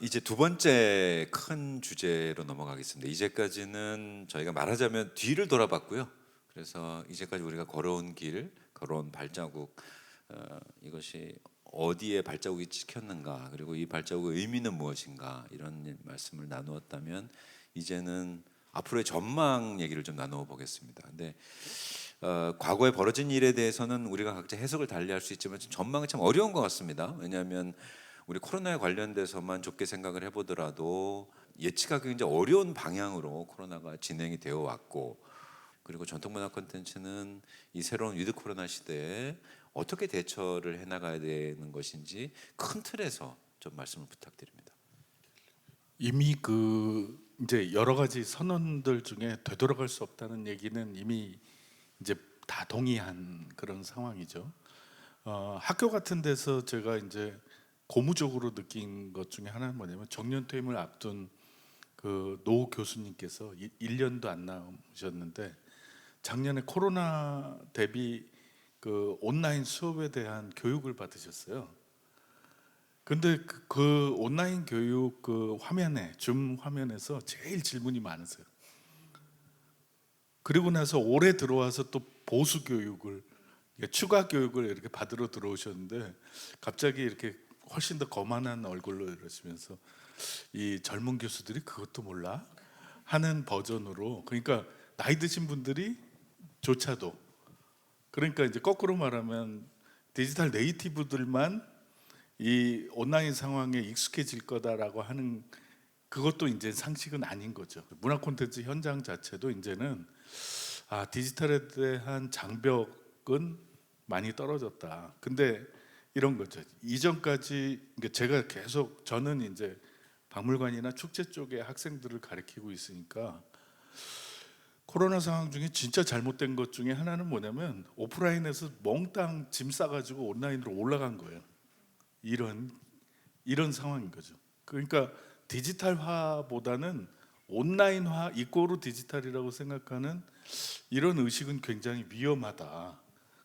이제 두 번째 큰 주제로 넘어가겠습니다. 이제까지는 저희가 말하자면 뒤를 돌아봤고요. 그래서 이제까지 우리가 걸어온 길, 걸어온 발자국, 이것이 어디에 발자국이 찍혔는가, 그리고 이 발자국의 의미는 무엇인가, 이런 말씀을 나누었다면 이제는 앞으로의 전망 얘기를 좀 나누어 보겠습니다. 근데 과거에 벌어진 일에 대해서는 우리가 각자 해석을 달리할 수 있지만 전망이 참 어려운 것 같습니다. 왜냐하면 우리 코로나에 관련돼서만 좁게 생각을 해보더라도 예측하기 굉장히 어려운 방향으로 코로나가 진행이 되어 왔고, 그리고 전통문화 콘텐츠는 이 새로운 위드 코로나 시대에 어떻게 대처를 해나가야 되는 것인지 큰 틀에서 좀 말씀을 부탁드립니다. 이미 이제 여러 가지 선언들 중에 되돌아갈 수 없다는 얘기는 이미 이제 다 동의한 그런 상황이죠. 학교 같은 데서 제가 이제 고무적으로 느낀 것 중에 하나는 뭐냐면, 정년 퇴임을 앞둔 노 교수님께서 1년도 안 남으셨는데 작년에 코로나 대비 온라인 수업에 대한 교육을 받으셨어요. 근데 그 온라인 교육 화면에, 줌 화면에서 제일 질문이 많으세요. 그리고 나서 올해 들어와서 또 보수 교육을, 추가 교육을 이렇게 받으러 들어오셨는데 갑자기 이렇게 훨씬 더 거만한 얼굴로 이러시면서, 이 젊은 교수들이 그것도 몰라? 하는 버전으로, 그러니까 나이 드신 분들이 조차도, 그러니까 이제 거꾸로 말하면 디지털 네이티브들만 이 온라인 상황에 익숙해질 거다라고 하는, 그것도 이제 상식은 아닌 거죠. 문화 콘텐츠 현장 자체도 이제는 디지털에 대한 장벽은 많이 떨어졌다. 근데 이런 거죠. 이전까지 제가 계속, 저는 이제 박물관이나 축제 쪽에 학생들을 가르치고 있으니까, 코로나 상황 중에 진짜 잘못된 것 중에 하나는 뭐냐면, 오프라인에서 몽땅 짐 싸가지고 온라인으로 올라간 거예요. 이런 상황인 거죠. 그러니까 디지털화보다는 온라인화 이꼬르 디지털이라고 생각하는 이런 의식은 굉장히 위험하다.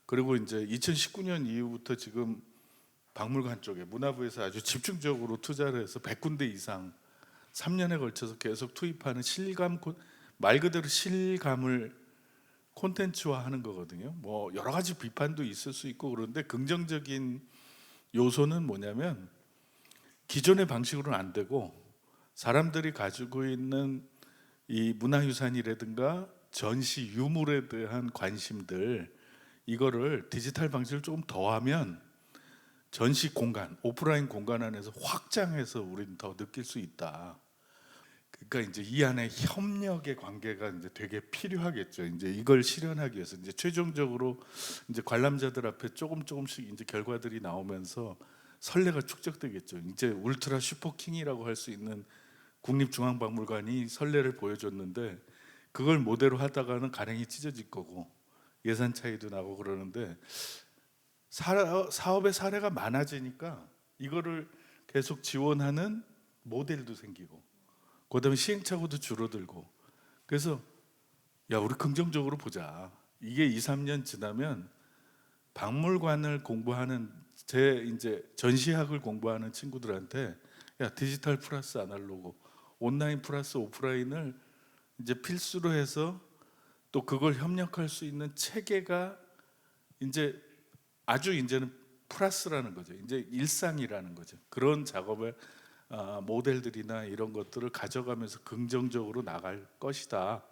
그리고 이제 2019년 이후부터 지금 박물관 쪽에 문화부에서 아주 집중적으로 투자를 해서 100군데 이상 3년에 걸쳐서 계속 투입하는 말 그대로 실감을 콘텐츠화하는 거거든요. 뭐 여러 가지 비판도 있을 수 있고, 그런데 긍정적인 요소는 뭐냐면, 기존의 방식으로는 안 되고 사람들이 가지고 있는 이 문화유산이라든가 전시 유물에 대한 관심들, 이거를 디지털 방식을 조금 더하면 전시 공간, 오프라인 공간 안에서 확장해서 우리는 더 느낄 수 있다. 그러니까 이제 이 안에 협력의 관계가 이제 되게 필요하겠죠. 이제 이걸 실현하기 위해서 이제 최종적으로 이제 관람자들 앞에 조금씩 이제 결과들이 나오면서 선례가 축적되겠죠. 이제 울트라 슈퍼킹이라고 할 수 있는 국립중앙박물관이 선례를 보여줬는데, 그걸 모델로 하다가는 가랭이 찢어질 거고 예산 차이도 나고 그러는데, 사업의 사례가 많아지니까 이거를 계속 지원하는 모델도 생기고, 그다음에 시행착오도 줄어들고. 그래서 우리 긍정적으로 보자. 이게 2, 3년 지나면 박물관을 공부하는, 제 이제 전시학을 공부하는 친구들한테 디지털 플러스 아날로그, 온라인 플러스 오프라인을 이제 필수로 해서 또 그걸 협력할 수 있는 체계가 이제 아주 이제는 플러스라는 거죠. 이제 일상이라는 거죠. 그런 작업을 모델들이나 이런 것들을 가져가면서 긍정적으로 나갈 것이다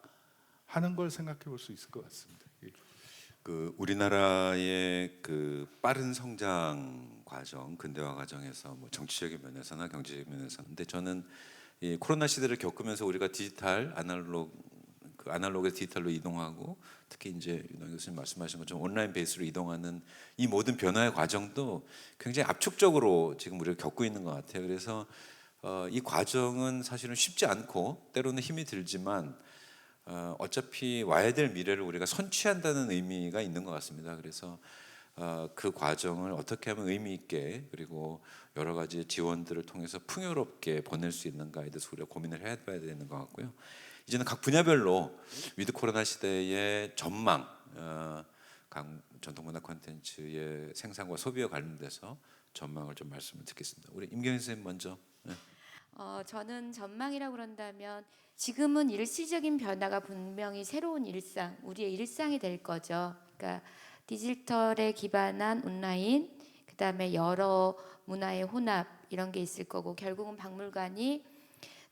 하는 걸 생각해 볼 수 있을 것 같습니다. 우리나라의 빠른 성장 과정, 근대화 과정에서 뭐 정치적인 면에서나 경제적인 면에서, 근데 저는 이 코로나 시대를 겪으면서 우리가 디지털 아날로그에서 디지털로 이동하고, 특히 이제 윤호 교수님 말씀하신 것처럼 온라인 베이스로 이동하는 이 모든 변화의 과정도 굉장히 압축적으로 지금 우리가 겪고 있는 것 같아요. 그래서 이 과정은 사실은 쉽지 않고 때로는 힘이 들지만 어차피 와야 될 미래를 우리가 선취한다는 의미가 있는 것 같습니다. 그래서 그 과정을 어떻게 하면 의미 있게, 그리고 여러 가지 지원들을 통해서 풍요롭게 보낼 수 있는가에 대해서 우리가 고민을 해봐야 되는 것 같고요. 이제는 각 분야별로 위드 코로나 시대의 전망, 각 전통문화 콘텐츠의 생산과 소비와 관련돼서 전망을 좀 말씀을 듣겠습니다. 우리 임경현 선생님 먼저. 네. 저는 전망이라고 그런다면 지금은 일시적인 변화가 분명히 새로운 일상, 우리의 일상이 될 거죠. 그러니까 디지털에 기반한 온라인, 그다음에 여러 문화의 혼합 이런 게 있을 거고 결국은 박물관이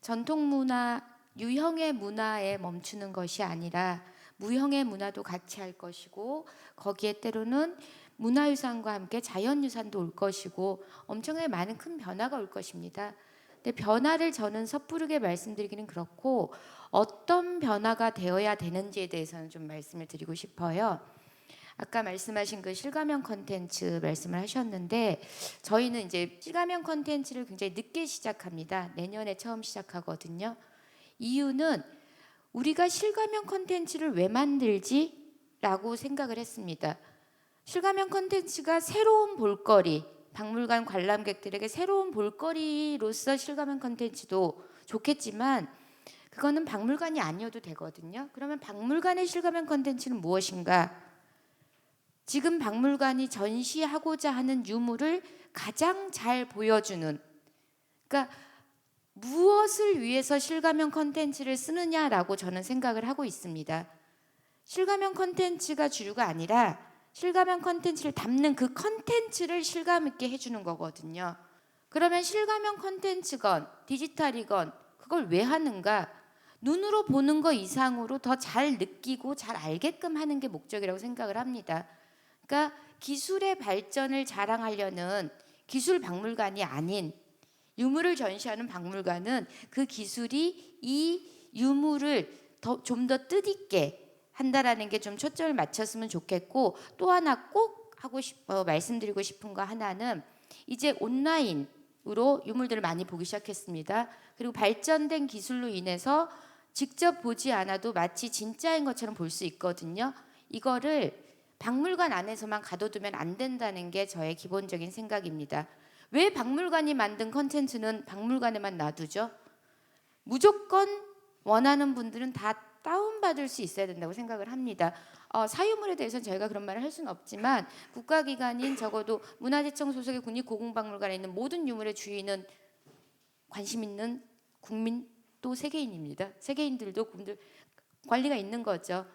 전통 문화, 유형의 문화에 멈추는 것이 아니라 무형의 문화도 같이 할 것이고 거기에 때로는 문화유산과 함께 자연유산도 올 것이고 엄청나게 많은 큰 변화가 올 것입니다. 근데 변화를 저는 섣부르게 말씀드리기는 그렇고 어떤 변화가 되어야 되는지에 대해서는 좀 말씀을 드리고 싶어요. 아까 말씀하신 그 실감형 컨텐츠 말씀을 하셨는데 저희는 이제 실감형 컨텐츠를 굉장히 늦게 시작합니다. 내년에 처음 시작하거든요. 이유는 우리가 실감형 컨텐츠를 왜 만들지? 라고 생각을 했습니다. 실감형 컨텐츠가 새로운 볼거리, 박물관 관람객들에게 새로운 볼거리로서 실감형 컨텐츠도 좋겠지만 그거는 박물관이 아니어도 되거든요. 그러면 박물관의 실감형 컨텐츠는 무엇인가? 지금 박물관이 전시하고자 하는 유물을 가장 잘 보여주는, 그러니까 무엇을 위해서 실감형 컨텐츠를 쓰느냐라고 저는 생각을 하고 있습니다. 실감형 컨텐츠가 주류가 아니라 실감형 컨텐츠를 담는 그 컨텐츠를 실감 있게 해주는 거거든요. 그러면 실감형 컨텐츠건 디지털이건 그걸 왜 하는가? 눈으로 보는 거 이상으로 더 잘 느끼고 잘 알게끔 하는 게 목적이라고 생각을 합니다. 그러니까 기술의 발전을 자랑하려는 기술 박물관이 아닌 유물을 전시하는 박물관은 그 기술이 이 유물을 좀 더 뜻있게 한다라는 게 좀 초점을 맞췄으면 좋겠고 또 하나 꼭 말씀드리고 싶은 거 하나는 이제 온라인으로 유물들을 많이 보기 시작했습니다. 그리고 발전된 기술로 인해서 직접 보지 않아도 마치 진짜인 것처럼 볼 수 있거든요. 이거를 박물관 안에서만 가둬두면 안 된다는 게 저의 기본적인 생각입니다. 왜 박물관이 만든 컨텐츠는 박물관에만 놔두죠? 무조건 원하는 분들은 다 다운받을 수 있어야 된다고 생각을 합니다. 사유물에 대해서는 저희가 그런 말을 할 수는 없지만 국가기관인 적어도 문화재청 소속의 국립고궁박물관에 있는 모든 유물의 주인은 관심 있는 국민 또 세계인입니다. 세계인들도 관리가 있는 거죠.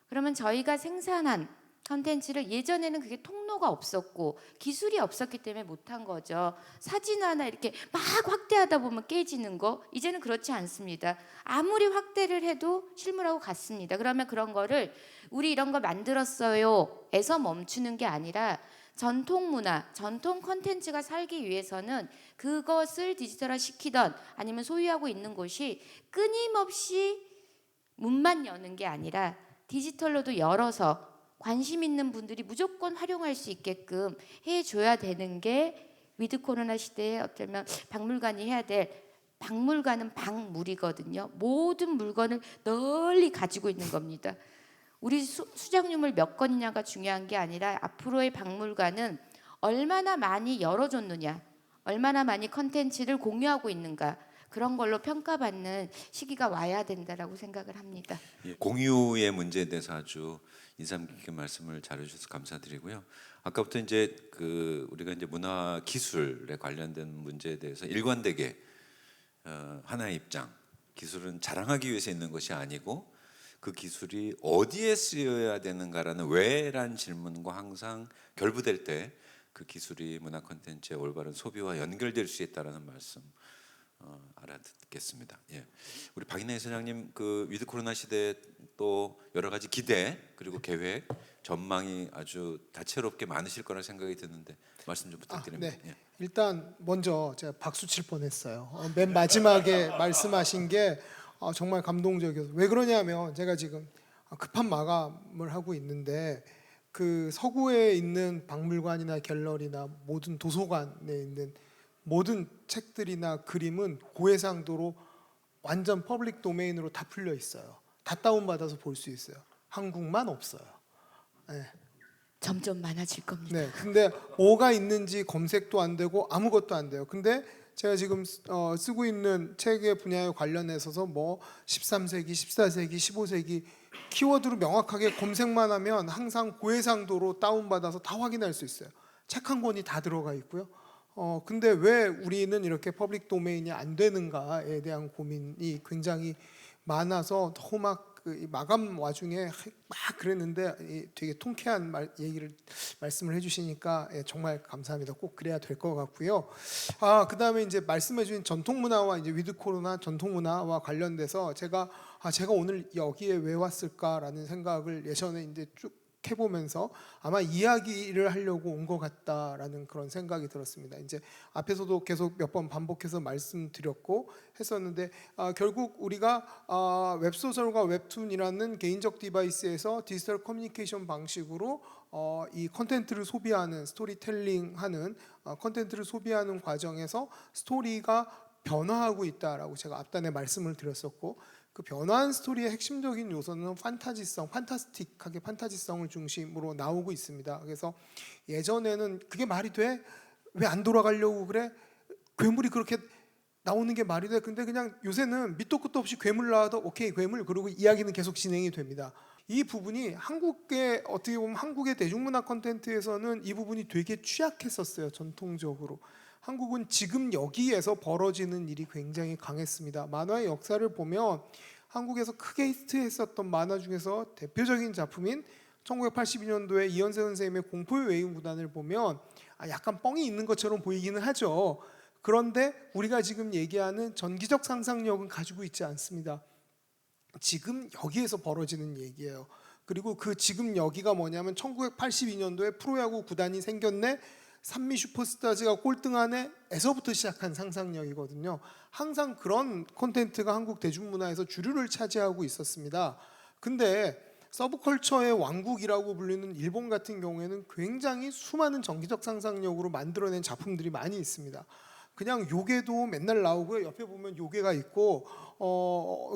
그러면 저희가 생산한 컨텐츠를 예전에는 그게 통로가 없었고 기술이 없었기 때문에 못한 거죠. 사진 하나 이렇게 막 확대하다 보면 깨지는 거 이제는 그렇지 않습니다. 아무리 확대를 해도 실물하고 같습니다. 그러면 그런 거를 우리 이런 거 만들었어요 에서 멈추는 게 아니라 전통 문화, 전통 컨텐츠가 살기 위해서는 그것을 디지털화 시키던 아니면 소유하고 있는 곳이 끊임없이 문만 여는 게 아니라 디지털로도 열어서 관심 있는 분들이 무조건 활용할 수 있게끔 해줘야 되는 게 위드 코로나 시대에 어쩌면 박물관이 해야 될, 박물관은 박물이거든요. 모든 물건을 널리 가지고 있는 겁니다. 우리 수장유물 몇 건이냐가 중요한 게 아니라 앞으로의 박물관은 얼마나 많이 열어줬느냐, 얼마나 많이 컨텐츠를 공유하고 있는가, 그런 걸로 평가받는 시기가 와야 된다라고 생각을 합니다. 예, 공유의 문제에 대해서 아주 인상 깊게 말씀을 잘해주셔서 감사드리고요. 아까부터 이제 우리가 이제 문화 기술에 관련된 문제에 대해서 일관되게 하나의 입장, 기술은 자랑하기 위해서 있는 것이 아니고 그 기술이 어디에 쓰여야 되는가라는 왜란 질문과 항상 결부될 때 그 기술이 문화 콘텐츠의 올바른 소비와 연결될 수 있다라는 말씀 알아듣겠습니다. 예. 우리 박인혜 사장님 그 위드 코로나 시대에 또 여러 가지 기대 그리고 계획 전망이 아주 다채롭게 많으실 거라 생각이 드는데 말씀 좀 부탁드립니다. 네. 예. 일단 먼저 제가 박수 칠 뻔했어요. 맨 마지막에 말씀하신 게 정말 감동적이어서 왜 그러냐면 제가 지금 급한 마감을 하고 있는데 그 서구에 있는 박물관이나 갤러리나 모든 도서관에 있는 모든 책들이나 그림은 고해상도로 완전 퍼블릭 도메인으로 다 풀려 있어요. 다 다운받아서 볼 수 있어요. 한국만 없어요. 네. 점점 많아질 겁니다. 네, 근데 뭐가 있는지 검색도 안 되고 아무것도 안 돼요. 근데 제가 지금 쓰고 있는 책의 분야에 관련해서 뭐 13세기, 14세기, 15세기 키워드로 명확하게 검색만 하면 항상 고해상도로 다운받아서 다 확인할 수 있어요. 책 한 권이 다 들어가 있고요. 근데 왜 우리는 이렇게 퍼블릭 도메인이 안 되는가에 대한 고민이 굉장히 많아서 너무 막그 마감 와중에 막 그랬는데 되게 통쾌한 얘기를 말씀을 해주시니까 정말 감사합니다. 꼭 그래야 될 것 같고요. 그다음에 이제 말씀해주신 전통 문화와 이제 위드 코로나 전통 문화와 관련돼서 제가 오늘 여기에 왜 왔을까라는 생각을 예전에 이제 쭉 해보면서 아마 이야기를 하려고 온 것 같다라는 그런 생각이 들었습니다. 이제 앞에서도 계속 몇 번 반복해서 말씀드렸고 했었는데 결국 우리가 웹소설과 웹툰이라는 개인적 디바이스에서 디지털 커뮤니케이션 방식으로 이 컨텐츠를 소비하는 스토리텔링하는 컨텐츠를 소비하는 과정에서 스토리가 변화하고 있다라고 제가 앞단에 말씀을 드렸었고 그 변화한 스토리의 핵심적인 요소는 판타지성, 판타스틱하게 판타지성을 중심으로 나오고 있습니다. 그래서 예전에는 그게 말이 돼? 왜 안 돌아가려고 그래? 괴물이 그렇게 나오는 게 말이 돼? 근데 그냥 요새는 밑도 끝도 없이 괴물 나와도 오케이 괴물 그러고 이야기는 계속 진행이 됩니다. 이 부분이 한국의 어떻게 보면 한국의 대중문화 콘텐츠에서는 이 부분이 되게 취약했었어요. 전통적으로. 한국은 지금 여기에서 벌어지는 일이 굉장히 강했습니다. 만화의 역사를 보면 한국에서 크게 히트했었던 만화 중에서 대표적인 작품인 1982년도에 이현세 선생님의 공포의 외유무단을 보면 약간 뻥이 있는 것처럼 보이기는 하죠. 그런데 우리가 지금 얘기하는 전기적 상상력은 가지고 있지 않습니다. 지금 여기에서 벌어지는 얘기예요. 그리고 그 지금 여기가 뭐냐면 1982년도에 프로야구 구단이 생겼네. 산미 슈퍼스타즈가 꼴등하네에서부터 시작한 상상력이거든요. 항상 그런 콘텐츠가 한국 대중문화에서 주류를 차지하고 있었습니다. 근데 서브컬처의 왕국이라고 불리는 일본 같은 경우에는 굉장히 수많은 정기적 상상력으로 만들어낸 작품들이 많이 있습니다. 그냥 요괴도 맨날 나오고요. 옆에 보면 요괴가 있고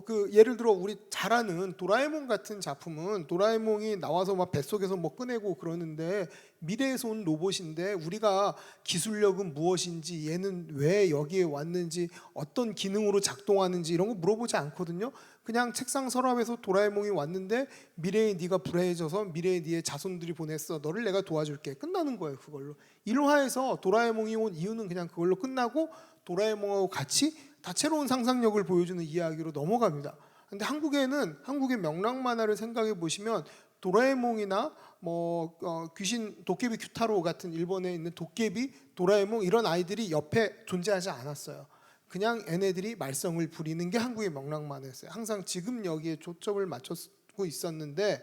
그 예를 들어 우리 잘 아는 도라에몽 같은 작품은 도라에몽이 나와서 막 뱃속에서 뭐 꺼내고 그러는데 미래에서 온 로봇인데 우리가 기술력은 무엇인지 얘는 왜 여기에 왔는지 어떤 기능으로 작동하는지 이런 거 물어보지 않거든요. 그냥 책상 서랍에서 도라에몽이 왔는데 미래에 네가 불행해져서 미래에 네의 자손들이 보냈어. 너를 내가 도와줄게. 끝나는 거예요. 그걸로. 1화에서 도라에몽이 온 이유는 그냥 그걸로 끝나고 도라에몽하고 같이 다채로운 상상력을 보여주는 이야기로 넘어갑니다. 근데 한국에는 한국의 명랑 만화를 생각해 보시면 도라에몽이나 귀신 도깨비 큐타로 같은 일본에 있는 도깨비, 도라에몽 이런 아이들이 옆에 존재하지 않았어요. 그냥 얘네들이 말썽을 부리는 게 한국의 명랑 만화였어요. 항상 지금 여기에 초점을 맞추고 있었는데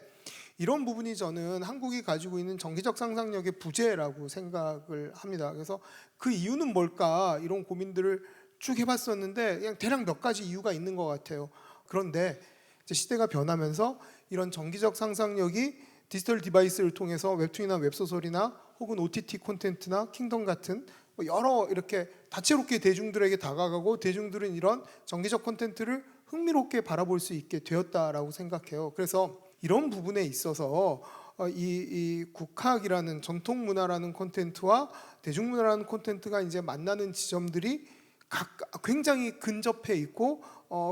이런 부분이 저는 한국이 가지고 있는 정기적 상상력의 부재라고 생각을 합니다. 그래서 그 이유는 뭘까 이런 고민들을 쭉 해봤었는데 그냥 대략 몇 가지 이유가 있는 것 같아요. 그런데 이제 시대가 변하면서 이런 정기적 상상력이 디지털 디바이스를 통해서 웹툰이나 웹소설이나 혹은 OTT 콘텐츠나 킹덤 같은 여러 이렇게 다채롭게 대중들에게 다가가고 대중들은 이런 정기적 콘텐츠를 흥미롭게 바라볼 수 있게 되었다라고 생각해요. 그래서 이런 부분에 있어서 이 국학이라는 전통 문화라는 콘텐츠와 대중문화라는 콘텐츠가 이제 만나는 지점들이 굉장히 근접해 있고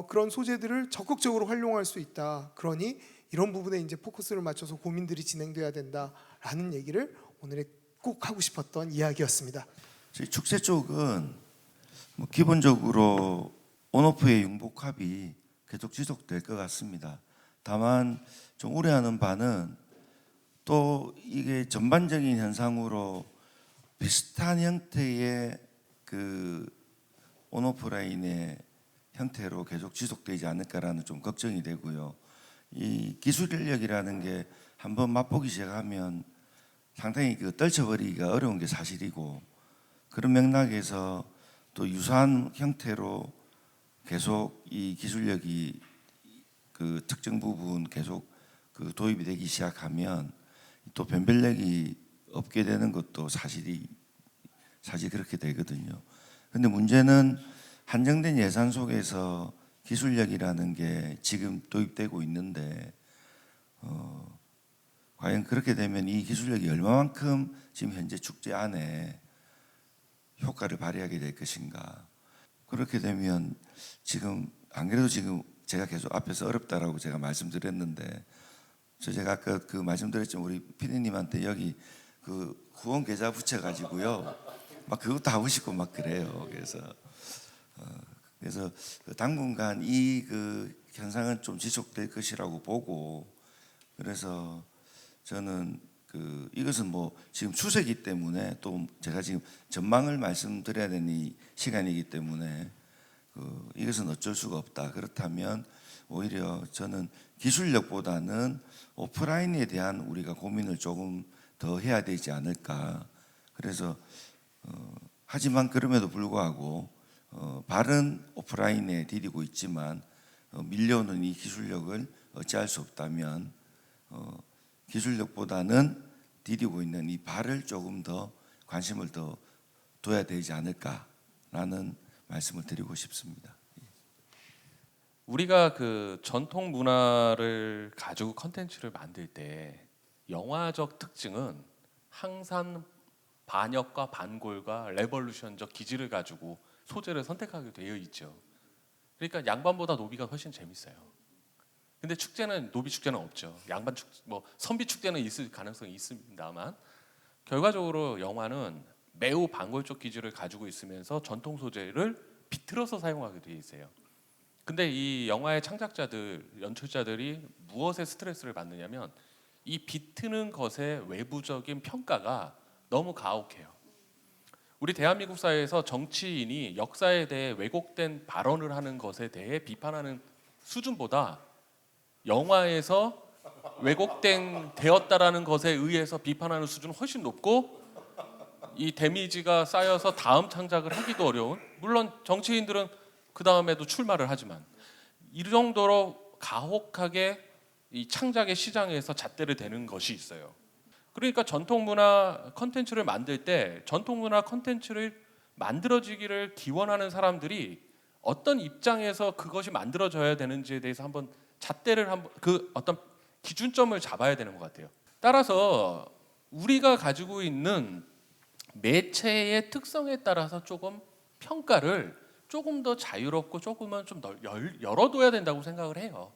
그런 소재들을 적극적으로 활용할 수 있다. 그러니 이런 부분에 이제 포커스를 맞춰서 고민들이 진행돼야 된다라는 얘기를 오늘에 꼭 하고 싶었던 이야기였습니다. 저희 축제 쪽은 뭐 기본적으로 온오프의 융복합이 계속 지속될 것 같습니다. 다만 좀 우려하는 바는 또 이게 전반적인 현상으로 비슷한 형태의 그 온오프라인의 형태로 계속 지속되지 않을까라는 좀 걱정이 되고요. 이 기술 인력이라는 게 한번 맛보기 시작하면 상당히 그 떨쳐버리기가 어려운 게 사실이고 그런 맥락에서 또 유사한 형태로 계속 이 기술력이 그 특정 부분 계속 그 도입이 되기 시작하면 또 변별력이 없게 되는 것도 사실 그렇게 되거든요. 근데 문제는 한정된 예산 속에서 기술력이라는 게 지금 도입되고 있는데 과연 그렇게 되면 이 기술력이 얼마만큼 지금 현재 축제 안에 효과를 발휘하게 될 것인가. 그렇게 되면 지금 안 그래도 지금 제가 계속 앞에서 어렵다라고 제가 말씀드렸는데 제가 아까 그 말씀드렸지만 우리 피디님한테 여기 그 후원 계좌 붙여가지고요 막 그것도 하고 싶고 막 그래요. 그래서 당분간 이 그 현상은 좀 지속될 것이라고 보고, 그래서 저는 이것은 뭐 지금 추세이기 때문에, 또 제가 지금 전망을 말씀드려야 되는 이 시간이기 때문에 이것은 어쩔 수가 없다. 그렇다면 오히려 저는 기술력보다는 오프라인에 대한 우리가 고민을 조금 더 해야 되지 않을까. 그래서 하지만 그럼에도 불구하고 발은 오프라인에 디디고 있지만 밀려오는 이 기술력을 어찌할 수 없다면 기술력보다는 디디고 있는 이 발을 조금 더 관심을 더 둬야 되지 않을까라는 말씀을 드리고 싶습니다. 우리가 그 전통 문화를 가지고 컨텐츠를 만들 때 영화적 특징은 항상 반역과 반골과 레볼루션적 기질을 가지고 소재를 선택하게 되어 있죠. 그러니까 양반보다 노비가 훨씬 재밌어요. 근데 축제는, 노비 축제는 없죠. 양반 축, 뭐 선비 축제는 있을 가능성이 있습니다만, 결과적으로 영화는 매우 반골적 기질을 가지고 있으면서 전통 소재를 비틀어서 사용하게 되어 있어요. 근데 이 영화의 창작자들, 연출자들이 무엇에 스트레스를 받느냐면 이 비트는 것의 외부적인 평가가 너무 가혹해요. 우리 대한민국 사회에서 정치인이 역사에 대해 왜곡된 발언을 하는 것에 대해 비판하는 수준보다 영화에서 왜곡된 되었다라는 것에 의해서 비판하는 수준은 훨씬 높고, 이 데미지가 쌓여서 다음 창작을 하기도 어려운, 물론 정치인들은 그 다음에도 출마를 하지만 이 정도로 가혹하게 이 창작의 시장에서 잣대를 대는 것이 있어요. 그러니까 전통문화 컨텐츠를 만들 때 전통문화 컨텐츠를 만들어지기를 기원하는 사람들이 어떤 입장에서 그것이 만들어져야 되는지에 대해서 한번 잣대를 한번 그 어떤 기준점을 잡아야 되는 것 같아요. 따라서 우리가 가지고 있는 매체의 특성에 따라서 조금 평가를 조금 더 자유롭고 조금은 좀 열어둬야 된다고 생각을 해요.